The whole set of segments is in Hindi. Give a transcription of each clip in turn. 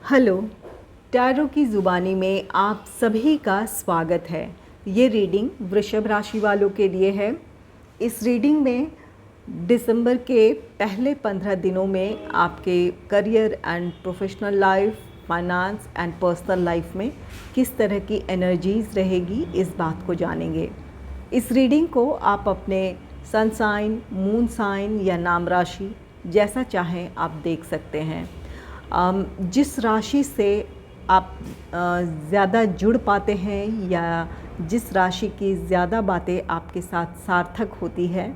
हेलो, टैरो की ज़ुबानी में आप सभी का स्वागत है। ये रीडिंग वृषभ राशि वालों के लिए है। इस रीडिंग में दिसंबर के पहले 15 दिनों में आपके career and professional life, finance and personal life में किस तरह की एनर्जीज़ रहेगी, इस बात को जानेंगे। इस रीडिंग को आप अपने सन साइन, मून साइन या नाम राशि जैसा चाहें आप देख सकते हैं। जिस राशि से आप ज़्यादा जुड़ पाते हैं या जिस राशि की ज़्यादा बातें आपके साथ सार्थक होती है,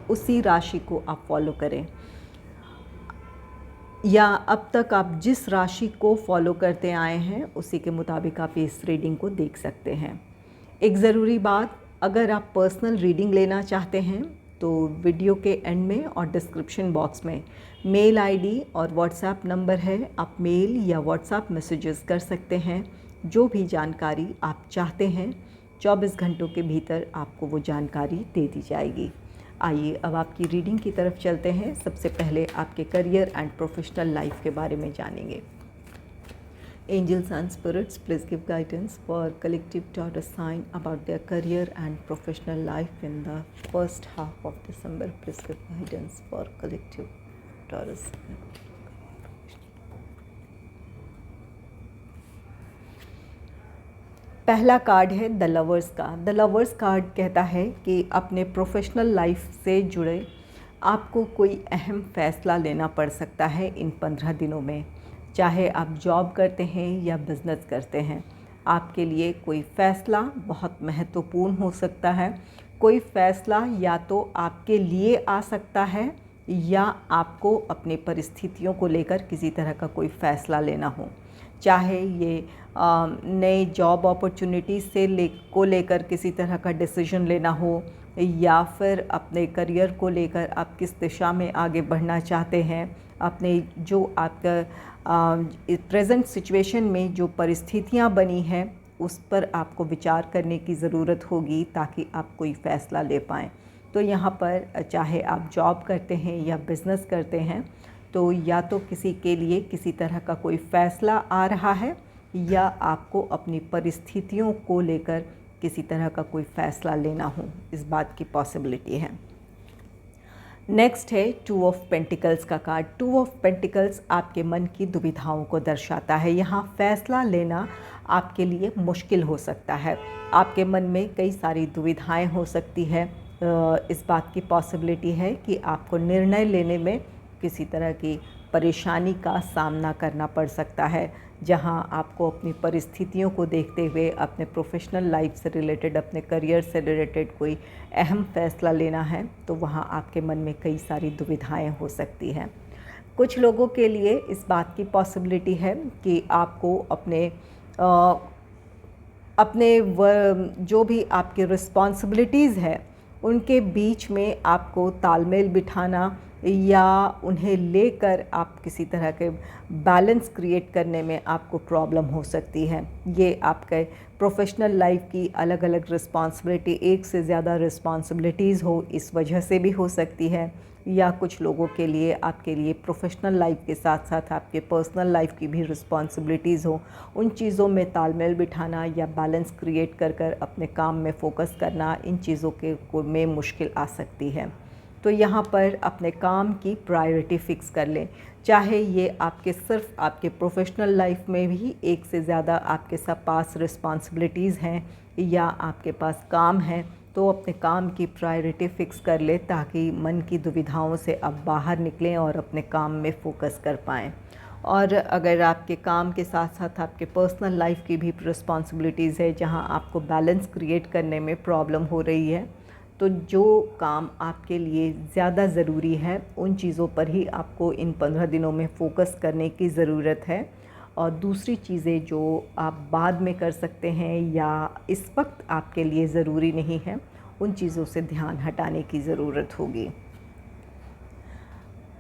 उसी राशि को आप फॉलो करें, या अब तक आप जिस राशि को फॉलो करते आए हैं उसी के मुताबिक आप इस रीडिंग को देख सकते हैं। एक ज़रूरी बात, अगर आप पर्सनल रीडिंग लेना चाहते हैं तो वीडियो के एंड में और डिस्क्रिप्शन बॉक्स में मेल आईडी और व्हाट्सएप नंबर है। आप मेल या व्हाट्सएप मैसेजेस कर सकते हैं। जो भी जानकारी आप चाहते हैं 24 घंटों के भीतर आपको वो जानकारी दे दी जाएगी। आइए अब आपकी रीडिंग की तरफ चलते हैं। सबसे पहले आपके करियर एंड प्रोफेशनल लाइफ के बारे में जानेंगे। Angels and spirits, please give guidance for collective Taurus sign about their career and professional life in the first half of December. Please give guidance for collective Taurus. पहला कार्ड है द लवर्स का। द लवर्स कार्ड कहता है कि अपने प्रोफेशनल लाइफ से जुड़े आपको कोई अहम फैसला लेना पड़ सकता है इन 15 दिनों में। चाहे आप जॉब करते हैं या बिज़नेस करते हैं, आपके लिए कोई फ़ैसला बहुत महत्वपूर्ण हो सकता है। कोई फ़ैसला या तो आपके लिए आ सकता है या आपको अपनी परिस्थितियों को लेकर किसी तरह का कोई फ़ैसला लेना हो। चाहे ये नए जॉब अपॉर्चुनिटीज़ को लेकर किसी तरह का डिसीजन लेना हो, या फिर अपने करियर को लेकर आप किस दिशा में आगे बढ़ना चाहते हैं, अपने जो आपका प्रेजेंट सिचुएशन में जो परिस्थितियां बनी हैं उस पर आपको विचार करने की ज़रूरत होगी ताकि आप कोई फ़ैसला ले पाएँ। तो यहाँ पर चाहे आप जॉब करते हैं या बिज़नेस करते हैं, तो या तो किसी के लिए किसी तरह का कोई फ़ैसला आ रहा है या आपको अपनी परिस्थितियों को लेकर किसी तरह का कोई फ़ैसला लेना हो, इस बात की पॉसिबिलिटी है। नेक्स्ट है टू ऑफ पेंटिकल्स का कार्ड। टू ऑफ पेंटिकल्स आपके मन की दुविधाओं को दर्शाता है। यहाँ फ़ैसला लेना आपके लिए मुश्किल हो सकता है। आपके मन में कई सारी दुविधाएं हो सकती है। इस बात की पॉसिबिलिटी है कि आपको निर्णय लेने में किसी तरह की परेशानी का सामना करना पड़ सकता है, जहां आपको अपनी परिस्थितियों को देखते हुए अपने प्रोफेशनल लाइफ से रिलेटेड, अपने करियर से रिलेटेड कोई अहम फ़ैसला लेना है, तो वहां आपके मन में कई सारी दुविधाएं हो सकती हैं। कुछ लोगों के लिए इस बात की पॉसिबिलिटी है कि आपको अपने जो भी आपकी रिस्पॉन्सिबिलिटीज़ है उनके बीच में आपको तालमेल बिठाना या उन्हें लेकर आप किसी तरह के बैलेंस क्रिएट करने में आपको प्रॉब्लम हो सकती है। ये आपके प्रोफेशनल लाइफ की अलग अलग रिस्पॉन्सिबिलिटी, एक से ज़्यादा रिस्पॉन्सिबिलिटीज़ हो, इस वजह से भी हो सकती है। या कुछ लोगों के लिए आपके लिए प्रोफेशनल लाइफ के साथ साथ आपके पर्सनल लाइफ की भी रिस्पॉन्सिबिलिटीज़ हो, उन चीज़ों में तालमेल बिठाना या बैलेंस क्रिएट कर अपने काम में फ़ोकस करना, इन चीज़ों में मुश्किल आ सकती है। तो यहाँ पर अपने काम की प्रायोरिटी फ़िक्स कर लें। चाहे ये आपके सिर्फ आपके प्रोफेशनल लाइफ में भी एक से ज़्यादा आपके पास रिस्पॉन्सिबिलिटीज़ हैं या आपके पास काम है, तो अपने काम की प्रायोरिटी फ़िक्स कर ले ताकि मन की दुविधाओं से आप बाहर निकलें और अपने काम में फ़ोकस कर पाएँ। और अगर आपके काम के साथ साथ आपके पर्सनल लाइफ की भी रिस्पॉन्सिबिलिटीज़ है जहां आपको बैलेंस क्रिएट करने में प्रॉब्लम हो रही है, तो जो काम आपके लिए ज़्यादा ज़रूरी है उन चीज़ों पर ही आपको इन 15 दिनों में फ़ोकस करने की ज़रूरत है। और दूसरी चीज़ें जो आप बाद में कर सकते हैं या इस वक्त आपके लिए ज़रूरी नहीं है, उन चीज़ों से ध्यान हटाने की ज़रूरत होगी।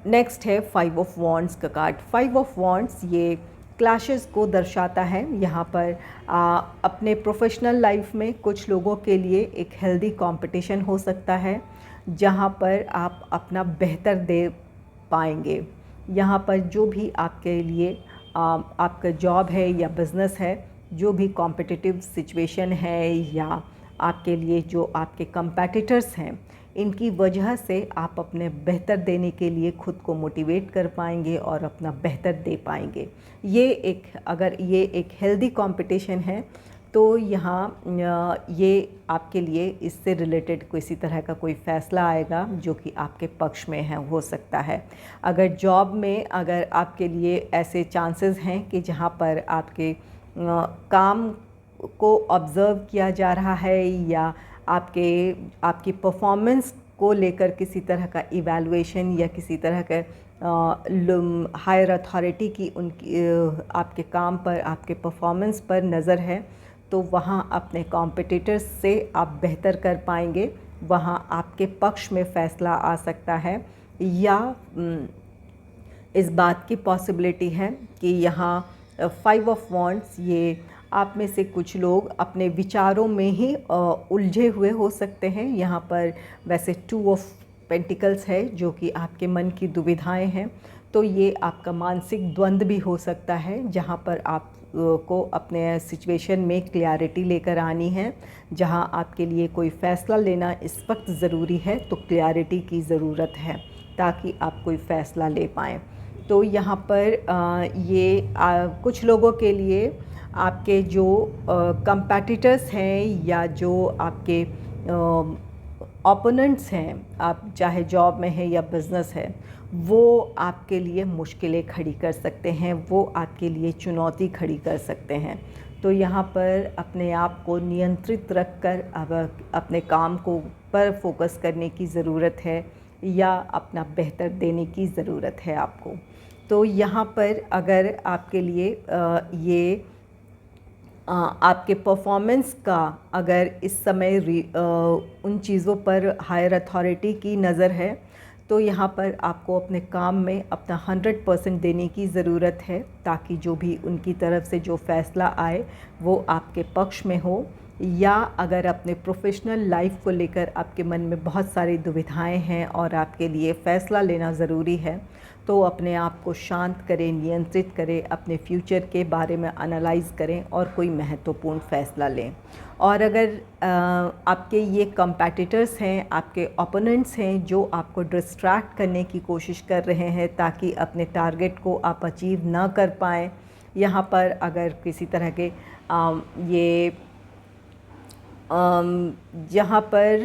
नेक्स्ट है 5 ऑफ वॉन्ड्स का कार्ड। 5 ऑफ वॉन्ड्स ये क्लैशेस को दर्शाता है। यहाँ पर अपने प्रोफेशनल लाइफ में कुछ लोगों के लिए एक हेल्दी कंपटीशन हो सकता है जहाँ पर आप अपना बेहतर दे पाएंगे। यहाँ पर जो भी आपके लिए आपका जॉब है या बिज़नेस है, जो भी कॉम्पिटिटिव सिचुएशन है या आपके लिए जो आपके कंपेटिटर्स हैं, इनकी वजह से आप अपने बेहतर देने के लिए खुद को मोटिवेट कर पाएंगे और अपना बेहतर दे पाएंगे। अगर ये एक हेल्दी कंपटीशन है तो यहाँ ये आपके लिए इससे रिलेटेड किसी तरह का कोई फ़ैसला आएगा जो कि आपके पक्ष में है, हो सकता है। अगर जॉब में अगर आपके लिए ऐसे चांसेस हैं कि जहाँ पर आपके काम को ऑब्ज़र्व किया जा रहा है या आपकी परफॉर्मेंस को लेकर किसी तरह का इवैल्यूएशन या किसी तरह का हायर अथॉरिटी की उनकी आपके काम पर, आपके परफॉर्मेंस पर नज़र है, तो वहाँ अपने कॉम्पिटिटर्स से आप बेहतर कर पाएंगे, वहाँ आपके पक्ष में फ़ैसला आ सकता है। या इस बात की पॉसिबिलिटी है कि यहाँ 5 ऑफ वॉन्ड्स, ये आप में से कुछ लोग अपने विचारों में ही उलझे हुए हो सकते हैं। यहाँ पर वैसे 2 ऑफ पेंटिकल्स है जो कि आपके मन की दुविधाएं हैं, तो ये आपका मानसिक द्वंद्व भी हो सकता है जहाँ पर आप को अपने सिचुएशन में क्लैरिटी लेकर आनी है। जहाँ आपके लिए कोई फ़ैसला लेना इस वक्त ज़रूरी है तो क्लैरिटी की ज़रूरत है ताकि आप कोई फ़ैसला ले पाएँ। तो यहाँ पर कुछ लोगों के लिए आपके जो कंपेटिटर्स हैं या जो आपके ओपोनेंट्स हैं, आप चाहे जॉब में है या बिज़नेस है, वो आपके लिए मुश्किलें खड़ी कर सकते हैं, वो आपके लिए चुनौती खड़ी कर सकते हैं। तो यहाँ पर अपने आप को नियंत्रित रखकर अब अपने काम को पर फोकस करने की ज़रूरत है या अपना बेहतर देने की ज़रूरत है आपको। तो यहाँ पर अगर आपके लिए आपके परफॉर्मेंस का अगर इस समय उन चीज़ों पर हायर अथॉरिटी की नज़र है, तो यहाँ पर आपको अपने काम में अपना 100% देने की ज़रूरत है ताकि जो भी उनकी तरफ से जो फ़ैसला आए वो आपके पक्ष में हो। या अगर अपने प्रोफेशनल लाइफ को लेकर आपके मन में बहुत सारी दुविधाएं हैं और आपके लिए फ़ैसला लेना ज़रूरी है, तो अपने आप को शांत करें, नियंत्रित करें, अपने फ्यूचर के बारे में एनालाइज़ करें और कोई महत्वपूर्ण फ़ैसला लें। और अगर आपके ये कंपेटिटर्स हैं, आपके ओपोनेंट्स हैं जो आपको डिस्ट्रैक्ट करने की कोशिश कर रहे हैं ताकि अपने टारगेट को आप अचीव ना कर पाएँ, यहाँ पर अगर किसी तरह के जहाँ पर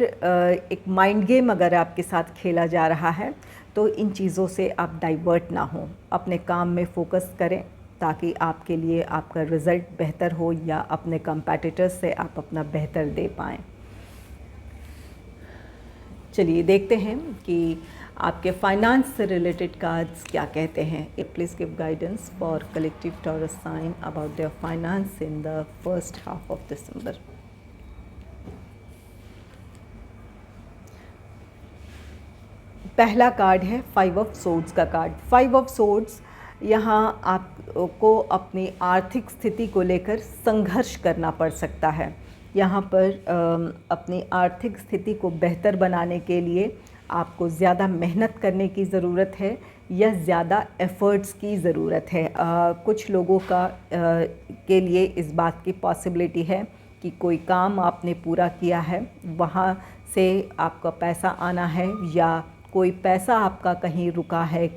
एक माइंड गेम अगर आपके साथ खेला जा रहा है, तो इन चीज़ों से आप डाइवर्ट ना हो, अपने काम में फ़ोकस करें ताकि आपके लिए आपका रिज़ल्ट बेहतर हो या अपने कंपेटिटर्स से आप अपना बेहतर दे पाएँ। चलिए देखते हैं कि आपके फाइनेंस से रिलेटेड कार्ड्स क्या कहते हैं। Please give guidance for collective Taurus sign about their finance in the first half of December. पहला कार्ड है 5 ऑफ सोर्ड्स का कार्ड। 5 ऑफ सोर्ड्स यहाँ आपको अपनी आर्थिक स्थिति को लेकर संघर्ष करना पड़ सकता है। यहाँ पर अपनी आर्थिक स्थिति को बेहतर बनाने के लिए आपको ज़्यादा मेहनत करने की ज़रूरत है या ज़्यादा एफ़र्ट्स की ज़रूरत है। कुछ लोगों के लिए इस बात की पॉसिबिलिटी है कि कोई काम आपने पूरा किया है, वहाँ से आपका पैसा आना है, या कोई पैसा आपका कहीं रुका है,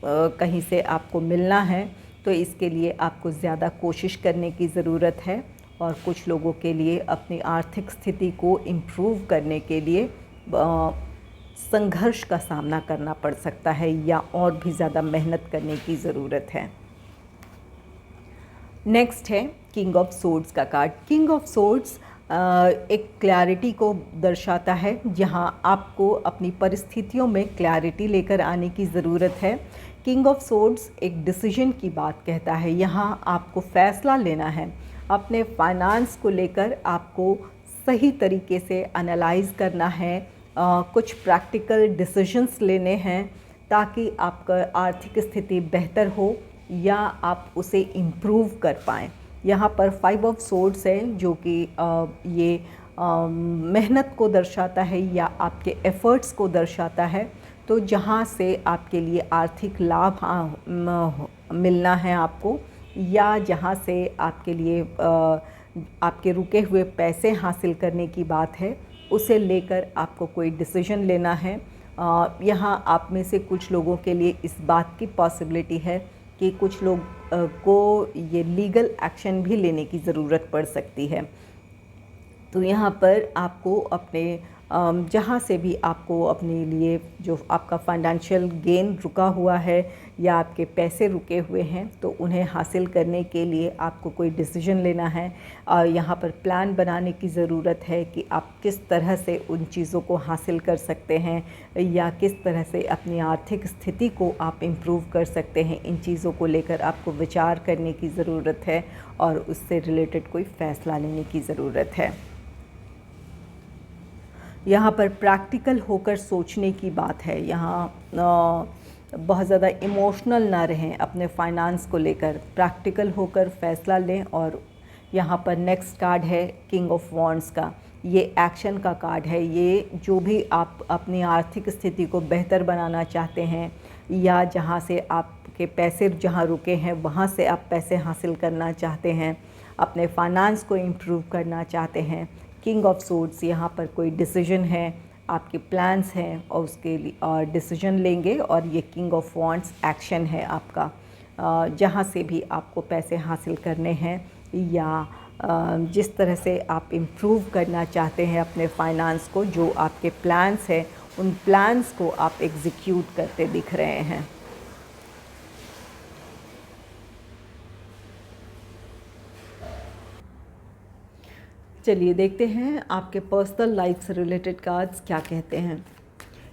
कहीं से आपको मिलना है, तो इसके लिए आपको ज़्यादा कोशिश करने की ज़रूरत है। और कुछ लोगों के लिए अपनी आर्थिक स्थिति को इम्प्रूव करने के लिए संघर्ष का सामना करना पड़ सकता है या और भी ज़्यादा मेहनत करने की ज़रूरत है। नेक्स्ट है किंग ऑफ सोर्ड्स का कार्ड। किंग ऑफ सोर्ड्स एक क्लैरिटी को दर्शाता है, जहां आपको अपनी परिस्थितियों में क्लैरिटी लेकर आने की ज़रूरत है। किंग ऑफ सोर्ड्स एक डिसीजन की बात कहता है। यहां आपको फ़ैसला लेना है, अपने फाइनेंस को लेकर आपको सही तरीके से एनालाइज़ करना है, कुछ प्रैक्टिकल डिसीजंस लेने हैं ताकि आपका आर्थिक स्थिति बेहतर हो या आप उसे इम्प्रूव कर पाएँ। यहाँ पर 5 ऑफ सोर्ड्स है जो कि ये मेहनत को दर्शाता है या आपके एफ़र्ट्स को दर्शाता है। तो जहाँ से आपके लिए आर्थिक लाभ मिलना है आपको, या जहाँ से आपके लिए आपके रुके हुए पैसे हासिल करने की बात है, उसे लेकर आपको कोई डिसीजन लेना है। यहाँ आप में से कुछ लोगों के लिए इस बात की पॉसिबिलिटी है कि कुछ लोग को ये लीगल एक्शन भी लेने की ज़रूरत पड़ सकती है। तो यहाँ पर आपको अपने जहाँ से भी आपको अपने लिए जो आपका फाइनेंशियल गेन रुका हुआ है या आपके पैसे रुके हुए हैं, तो उन्हें हासिल करने के लिए आपको कोई डिसीजन लेना है। यहाँ पर प्लान बनाने की ज़रूरत है कि आप किस तरह से उन चीज़ों को हासिल कर सकते हैं या किस तरह से अपनी आर्थिक स्थिति को आप इम्प्रूव कर सकते हैं। इन चीज़ों को लेकर आपको विचार करने की ज़रूरत है और उससे रिलेटेड कोई फ़ैसला लेने की ज़रूरत है। यहाँ पर प्रैक्टिकल होकर सोचने की बात है। यहाँ बहुत ज़्यादा इमोशनल ना रहें अपने फाइनेंस को लेकर, प्रैक्टिकल होकर फ़ैसला लें। और यहाँ पर नेक्स्ट कार्ड है किंग ऑफ वॉन्ड्स का। ये एक्शन का कार्ड है। ये जो भी आप अपनी आर्थिक स्थिति को बेहतर बनाना चाहते हैं या जहाँ से आपके पैसे जहाँ रुके हैं वहाँ से आप पैसे हासिल करना चाहते हैं, अपने फाइनेंस को इम्प्रूव करना चाहते हैं, किंग ऑफ सोर्ड्स यहाँ पर कोई डिसीजन है, आपके प्लान्स हैं और उसके लिए और डिसीजन लेंगे। और ये किंग ऑफ वॉन्ड्स एक्शन है आपका, जहाँ से भी आपको पैसे हासिल करने हैं या जिस तरह से आप इम्प्रूव करना चाहते हैं अपने फाइनेंस को, जो आपके प्लान्स हैं उन प्लान्स को आप एग्जीक्यूट करते दिख रहे हैं। चलिए देखते हैं आपके पर्सनल लाइफ से रिलेटेड कार्ड्स क्या कहते हैं।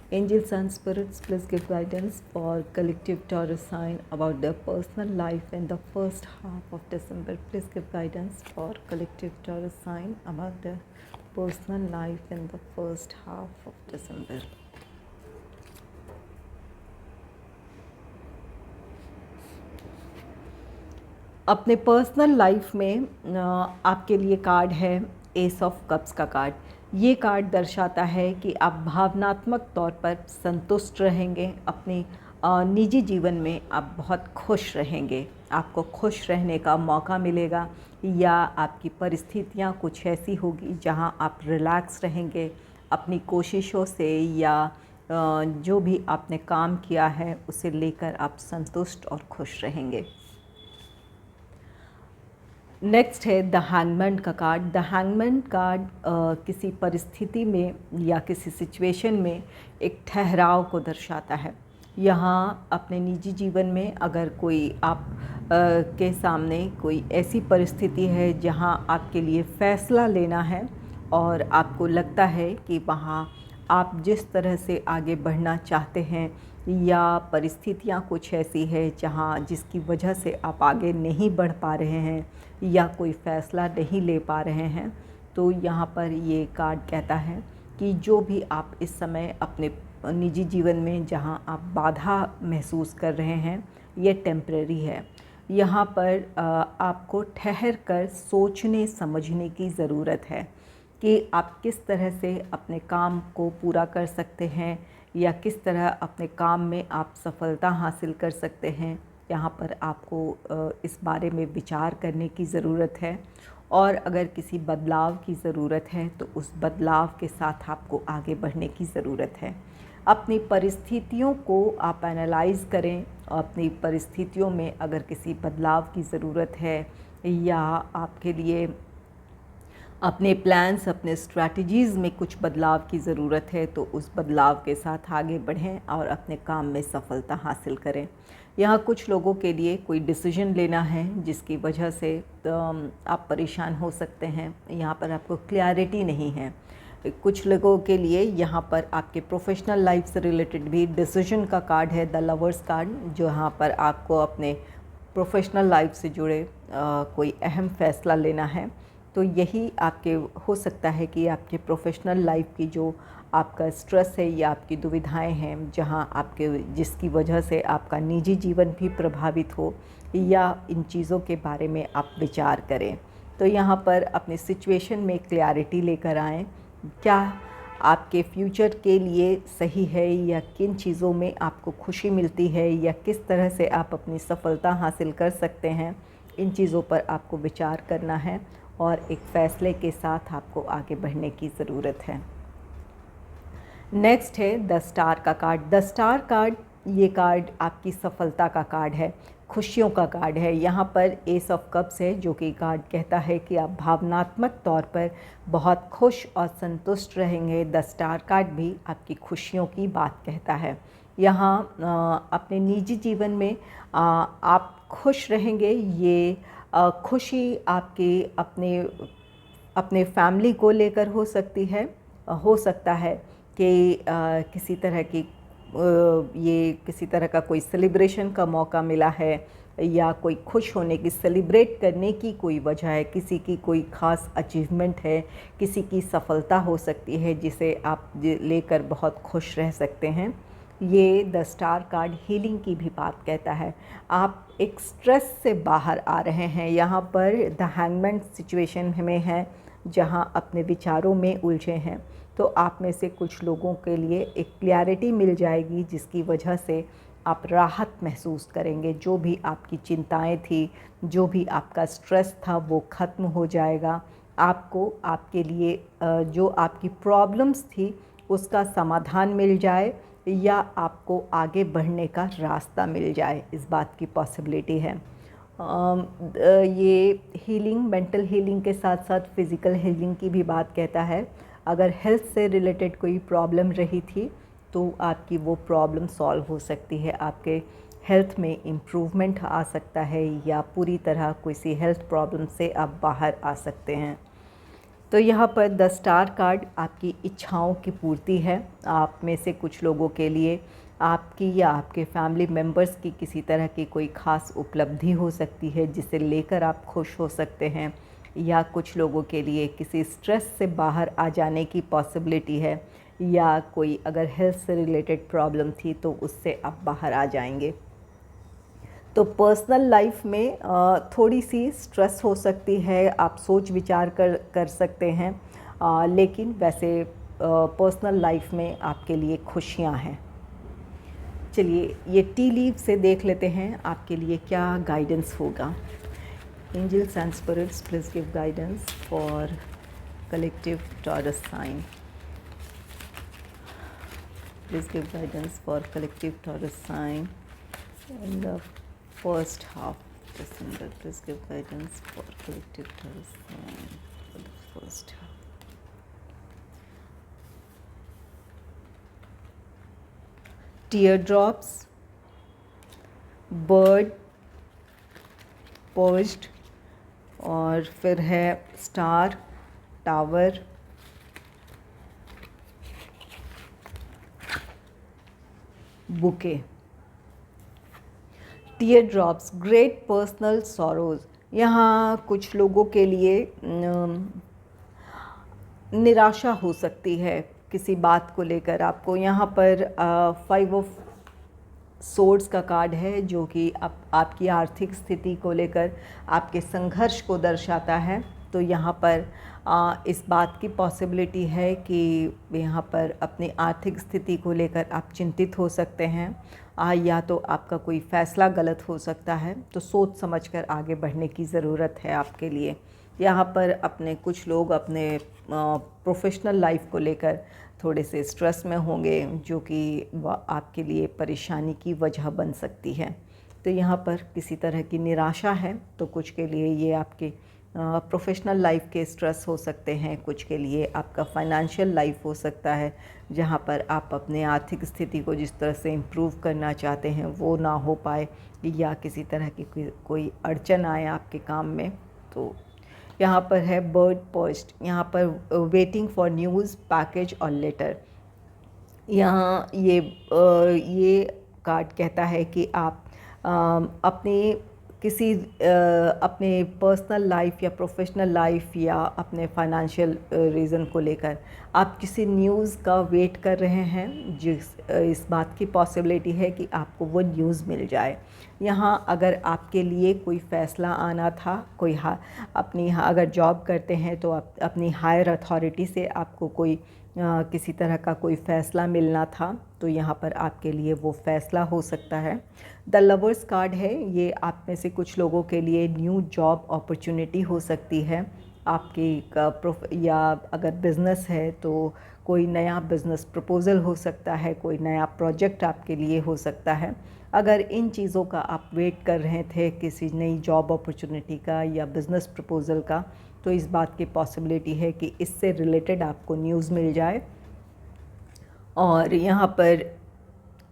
Angels and spirits, please give guidance for collective Taurus sign about their personal life in the first half of December. Please give guidance for collective Taurus sign about their personal life in the first half of December. अपने पर्सनल लाइफ में आपके लिए कार्ड है एस ऑफ कप्स का कार्ड। ये कार्ड दर्शाता है कि आप भावनात्मक तौर पर संतुष्ट रहेंगे। अपनी निजी जीवन में आप बहुत खुश रहेंगे, आपको खुश रहने का मौका मिलेगा या आपकी परिस्थितियाँ कुछ ऐसी होगी जहाँ आप रिलैक्स रहेंगे अपनी कोशिशों से या जो भी आपने काम किया है उसे लेकर आप संतुष्ट और खुश रहेंगे। नेक्स्ट है द हैंगमैन का कार्ड। द हैंगमैन कार्ड किसी परिस्थिति में या किसी सिचुएशन में एक ठहराव को दर्शाता है। यहाँ अपने निजी जीवन में अगर कोई आप के सामने कोई ऐसी परिस्थिति है जहाँ आपके लिए फ़ैसला लेना है और आपको लगता है कि वहाँ आप जिस तरह से आगे बढ़ना चाहते हैं या परिस्थितियाँ कुछ ऐसी है जहाँ जिसकी वजह से आप आगे नहीं बढ़ पा रहे हैं या कोई फ़ैसला नहीं ले पा रहे हैं, तो यहाँ पर ये कार्ड कहता है कि जो भी आप इस समय अपने निजी जीवन में जहाँ आप बाधा महसूस कर रहे हैं ये टेम्परेरी है। यहाँ पर आपको ठहर कर सोचने समझने की ज़रूरत है कि आप किस तरह से अपने काम को पूरा कर सकते हैं या किस तरह अपने काम में आप सफलता हासिल कर सकते हैं। यहाँ पर आपको इस बारे में विचार करने की ज़रूरत है और अगर किसी बदलाव की ज़रूरत है तो उस बदलाव के साथ आपको आगे बढ़ने की ज़रूरत है। अपनी परिस्थितियों को आप एनालाइज़ करें। अपनी परिस्थितियों में अगर किसी बदलाव की ज़रूरत है या आपके लिए अपने प्लान्स अपने स्ट्रैटेजीज़ में कुछ बदलाव की ज़रूरत है तो उस बदलाव के साथ आगे बढ़ें और अपने काम में सफलता हासिल करें। यहाँ कुछ लोगों के लिए कोई डिसीजन लेना है जिसकी वजह से आप परेशान हो सकते हैं। यहाँ पर आपको क्लैरिटी नहीं है। कुछ लोगों के लिए यहाँ पर आपके प्रोफेशनल लाइफ से रिलेटेड भी डिसीजन का कार्ड है द लवर्स कार्ड, जो यहाँ पर आपको अपने प्रोफेशनल लाइफ से जुड़े कोई अहम फ़ैसला लेना है। तो यही आपके हो सकता है कि आपके प्रोफेशनल लाइफ की जो आपका स्ट्रेस है या आपकी दुविधाएं हैं जहां आपके जिसकी वजह से आपका निजी जीवन भी प्रभावित हो या इन चीज़ों के बारे में आप विचार करें। तो यहाँ पर अपने सिचुएशन में क्लैरिटी लेकर आएँ। क्या आपके फ्यूचर के लिए सही है, या किन चीज़ों में आपको खुशी मिलती है, या किस तरह से आप अपनी सफलता हासिल कर सकते हैं, इन चीज़ों पर आपको विचार करना है और एक फ़ैसले के साथ आपको आगे बढ़ने की ज़रूरत है। नेक्स्ट है द स्टार का कार्ड। द स्टार कार्ड, ये कार्ड आपकी सफलता का कार्ड है, खुशियों का कार्ड है। यहाँ पर एस ऑफ कप्स है, जो कि कार्ड कहता है कि आप भावनात्मक तौर पर बहुत खुश और संतुष्ट रहेंगे। द स्टार कार्ड भी आपकी खुशियों की बात कहता है। यहाँ अपने निजी जीवन में आप खुश रहेंगे। ये खुशी आपके अपने फैमिली को लेकर हो सकती है। हो सकता है कि किसी तरह की ये किसी तरह का कोई सेलिब्रेशन का मौका मिला है, या कोई खुश होने की, सेलिब्रेट करने की कोई वजह है, किसी की कोई ख़ास अचीवमेंट है, किसी की सफलता हो सकती है जिसे आप लेकर बहुत खुश रह सकते हैं। ये द स्टार कार्ड हीलिंग की भी बात कहता है। आप एक स्ट्रेस से बाहर आ रहे हैं। यहाँ पर द हैंगमैन सिचुएशन में है, जहाँ अपने विचारों में उलझे हैं। तो आप में से कुछ लोगों के लिए एक क्लैरिटी मिल जाएगी, जिसकी वजह से आप राहत महसूस करेंगे। जो भी आपकी चिंताएं थी, जो भी आपका स्ट्रेस था, वो ख़त्म हो जाएगा। आपको आपके लिए जो आपकी प्रॉब्लम्स थी उसका समाधान मिल जाए, या आपको आगे बढ़ने का रास्ता मिल जाए, इस बात की पॉसिबिलिटी है। ये हीलिंग, मेंटल हीलिंग के साथ साथ फ़िज़िकल हीलिंग की भी बात कहता है। अगर हेल्थ से रिलेटेड कोई प्रॉब्लम रही थी तो आपकी वो प्रॉब्लम सॉल्व हो सकती है, आपके हेल्थ में इम्प्रूवमेंट आ सकता है, या पूरी तरह किसी हेल्थ प्रॉब्लम से आप बाहर आ सकते हैं। तो यहाँ पर द स्टार कार्ड आपकी इच्छाओं की पूर्ति है। आप में से कुछ लोगों के लिए आपकी या आपके फैमिली मेम्बर्स की किसी तरह की कोई ख़ास उपलब्धि हो सकती है, जिसे लेकर आप खुश हो सकते हैं, या कुछ लोगों के लिए किसी स्ट्रेस से बाहर आ जाने की पॉसिबिलिटी है, या कोई अगर हेल्थ से रिलेटेड प्रॉब्लम थी तो उससे आप बाहर आ जाएंगे। तो पर्सनल लाइफ में थोड़ी सी स्ट्रेस हो सकती है, आप सोच विचार कर सकते हैं, लेकिन वैसे पर्सनल लाइफ में आपके लिए खुशियां हैं। चलिए ये टी लीव से देख लेते हैं आपके लिए क्या गाइडेंस होगा। Angels and spirits, please give guidance for collective Taurus sign. Please give guidance for collective Taurus sign in the first half of December. Please give guidance for collective Taurus sign for the first half. Teardrops, bird, perched, और फिर है star, tower, bouquet. Tear drops, great personal sorrows. यहाँ कुछ लोगों के लिए निराशा हो सकती है किसी बात को लेकर। आपको यहाँ पर 5 ऑफ सोर्ड्स का कार्ड है, जो कि आपकी आर्थिक स्थिति को लेकर आपके संघर्ष को दर्शाता है। तो यहाँ पर इस बात की पॉसिबिलिटी है कि यहाँ पर अपनी आर्थिक स्थिति को लेकर आप चिंतित हो सकते हैं, या तो आपका कोई फ़ैसला गलत हो सकता है। तो सोच समझकर आगे बढ़ने की ज़रूरत है आपके लिए। यहाँ पर कुछ लोग अपने प्रोफेशनल लाइफ को लेकर थोड़े से स्ट्रेस में होंगे, जो कि आपके लिए परेशानी की वजह बन सकती है। तो यहाँ पर किसी तरह की निराशा है। तो कुछ के लिए ये आपके प्रोफेशनल लाइफ के स्ट्रेस हो सकते हैं, कुछ के लिए आपका फाइनेंशियल लाइफ हो सकता है, जहाँ पर आप अपने आर्थिक स्थिति को जिस तरह से इम्प्रूव करना चाहते हैं वो ना हो पाए, या किसी तरह की कोई अड़चन आए आपके काम में। तो यहाँ पर है बर्ड पर्च्ड, यहाँ पर वेटिंग फॉर न्यूज़, पैकेज और लेटर। यहाँ ये कार्ड कहता है कि आप अपने पर्सनल लाइफ या प्रोफेशनल लाइफ या अपने फाइनेंशियल रीज़न को लेकर आप किसी न्यूज़ का वेट कर रहे हैं, इस बात की पॉसिबिलिटी है कि आपको वो न्यूज़ मिल जाए। यहाँ अगर आपके लिए कोई फ़ैसला आना था, अगर जॉब करते हैं तो अपनी हायर अथॉरिटी से आपको कोई किसी तरह का कोई फ़ैसला मिलना था, तो यहाँ पर आपके लिए वो फ़ैसला हो सकता है। द लवर्स कार्ड है, ये आप में से कुछ लोगों के लिए न्यू जॉब अपॉर्चुनिटी हो सकती है। आपकी या अगर बिज़नेस है तो कोई नया बिज़नेस प्रपोज़ल हो सकता है, कोई नया प्रोजेक्ट आपके लिए हो सकता है। अगर इन चीज़ों का आप वेट कर रहे थे, किसी नई जॉब अपॉर्चुनिटी का या बिज़नेस प्रपोज़ल का, तो इस बात की पॉसिबिलिटी है कि इससे रिलेटेड आपको न्यूज़ मिल जाए। और यहाँ पर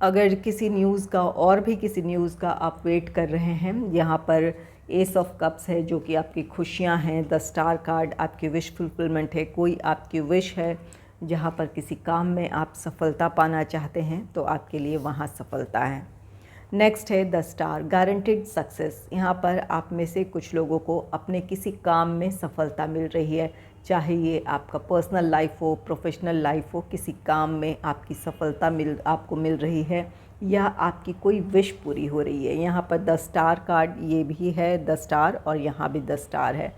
अगर किसी न्यूज़ का और भी किसी न्यूज़ का आप वेट कर रहे हैं, यहाँ पर एस ऑफ कप्स है जो कि आपकी खुशियाँ हैं। द स्टार कार्ड आपकी विश फुलफिलमेंट है, कोई आपकी विश है जहाँ पर किसी काम में आप सफलता पाना चाहते हैं तो आपके लिए वहाँ सफलता है। नेक्स्ट है द स्टार, गारंटीड सक्सेस। यहाँ पर आप में से कुछ लोगों को अपने किसी काम में सफलता मिल रही है, चाहे ये आपका पर्सनल लाइफ हो, प्रोफेशनल लाइफ हो, किसी काम में आपकी सफलता आपको मिल रही है या आपकी कोई विश पूरी हो रही है। यहाँ पर द स्टार कार्ड ये भी है, द स्टार, और यहाँ भी द स्टार है।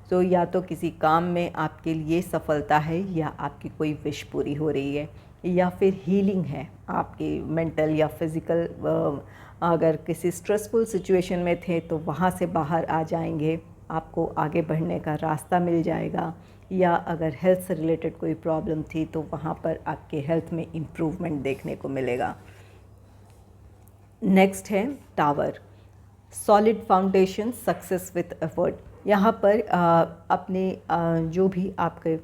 तो या तो किसी काम में आपके लिए सफलता है या आपकी कोई विश पूरी हो रही है, या फिर हीलिंग है आपकी मेंटल या फिज़िकल। अगर किसी स्ट्रेसफुल सिचुएशन में थे तो वहाँ से बाहर आ जाएंगे, आपको आगे बढ़ने का रास्ता मिल जाएगा। या अगर हेल्थ से रिलेटेड कोई प्रॉब्लम थी तो वहाँ पर आपके हेल्थ में इम्प्रूवमेंट देखने को मिलेगा। नेक्स्ट है tower, solid foundation, success with effort. यहाँ पर अपने जो भी आपके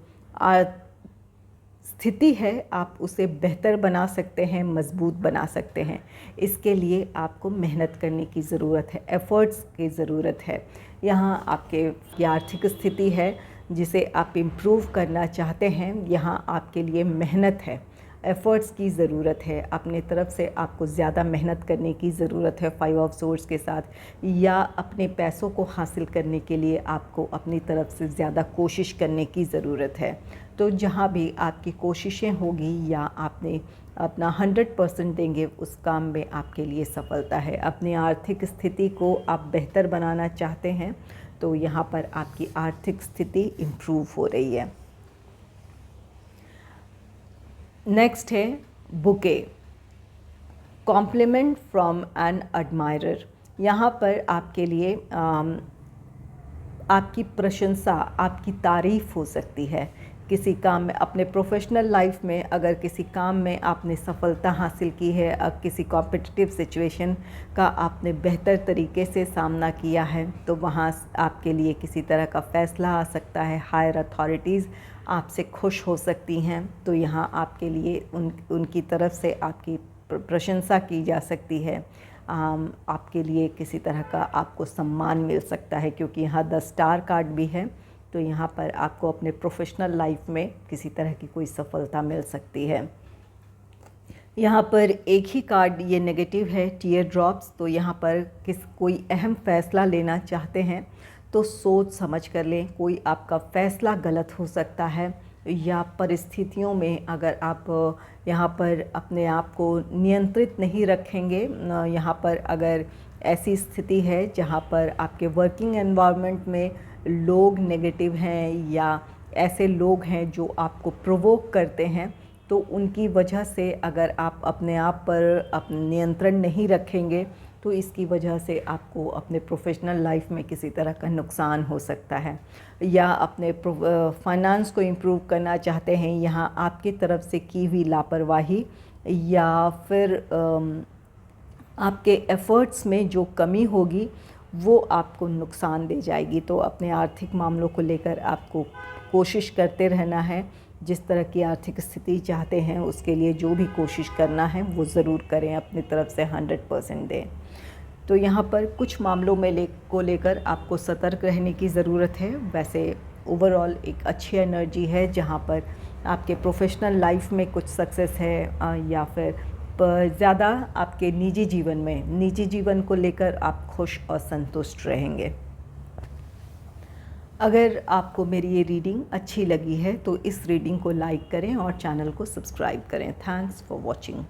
स्थिति है आप उसे बेहतर बना सकते हैं, मजबूत बना सकते हैं। इसके लिए आपको मेहनत करने की ज़रूरत है, एफ़र्ट्स की ज़रूरत है। यहाँ आपके आर्थिक स्थिति है जिसे आप इम्प्रूव करना चाहते हैं, यहाँ आपके लिए मेहनत है, एफ़र्ट्स की ज़रूरत है। अपने तरफ से आपको ज़्यादा मेहनत करने की ज़रूरत है 5 ऑफ सोर्ड्स के साथ, या अपने पैसों को हासिल करने के लिए आपको अपनी तरफ से ज़्यादा कोशिश करने की ज़रूरत है। तो जहाँ भी आपकी कोशिशें होगी या आपने अपना 100% देंगे, उस काम में आपके लिए सफलता है। अपनी आर्थिक स्थिति को आप बेहतर बनाना चाहते हैं तो यहाँ पर आपकी आर्थिक स्थिति इम्प्रूव हो रही है। नेक्स्ट है bouquet, compliment from an admirer. यहाँ पर आपके लिए आपकी प्रशंसा, आपकी तारीफ़ हो सकती है किसी काम में। अपने प्रोफेशनल लाइफ में अगर किसी काम में आपने सफलता हासिल की है, अब किसी कॉम्पिटिटिव सिचुएशन का आपने बेहतर तरीके से सामना किया है, तो वहाँ आपके लिए किसी तरह का फ़ैसला आ सकता है। हायर अथॉरिटीज़ आपसे खुश हो सकती हैं, तो यहाँ आपके लिए उनकी तरफ से आपकी प्रशंसा की जा सकती है। आपके लिए किसी तरह का आपको सम्मान मिल सकता है, क्योंकि यहाँ द स्टार कार्ड भी है। तो यहाँ पर आपको अपने प्रोफेशनल लाइफ में किसी तरह की कोई सफलता मिल सकती है। यहाँ पर एक ही कार्ड ये नेगेटिव है, टीयर ड्रॉप्स। तो यहाँ पर कोई अहम फ़ैसला लेना चाहते हैं तो सोच समझ कर लें। कोई आपका फ़ैसला गलत हो सकता है, या परिस्थितियों में अगर आप यहाँ पर अपने आप को नियंत्रित नहीं रखेंगे, यहाँ पर अगर ऐसी स्थिति है जहाँ पर आपके वर्किंग एनवायरनमेंट में लोग नेगेटिव हैं या ऐसे लोग हैं जो आपको प्रोवोक करते हैं, तो उनकी वजह से अगर आप अपने आप पर नियंत्रण नहीं रखेंगे तो इसकी वजह से आपको अपने प्रोफेशनल लाइफ में किसी तरह का नुकसान हो सकता है। या अपने फाइनेंस को इम्प्रूव करना चाहते हैं, यहाँ आपकी तरफ से की हुई लापरवाही या फिर आपके एफ़र्ट्स में जो कमी होगी वो आपको नुकसान दे जाएगी। तो अपने आर्थिक मामलों को लेकर आपको कोशिश करते रहना है। जिस तरह की आर्थिक स्थिति चाहते हैं उसके लिए जो भी कोशिश करना है वो ज़रूर करें, अपनी तरफ से 100% दें। तो यहाँ पर कुछ मामलों में लेकर आपको सतर्क रहने की ज़रूरत है। वैसे ओवरऑल एक अच्छी एनर्जी है जहाँ पर आपके प्रोफेशनल लाइफ में कुछ सक्सेस है, या फिर ज़्यादा आपके निजी जीवन को लेकर आप खुश और संतुष्ट रहेंगे। अगर आपको मेरी ये रीडिंग अच्छी लगी है तो इस रीडिंग को लाइक करें और चैनल को सब्सक्राइब करें। Thanks for watching.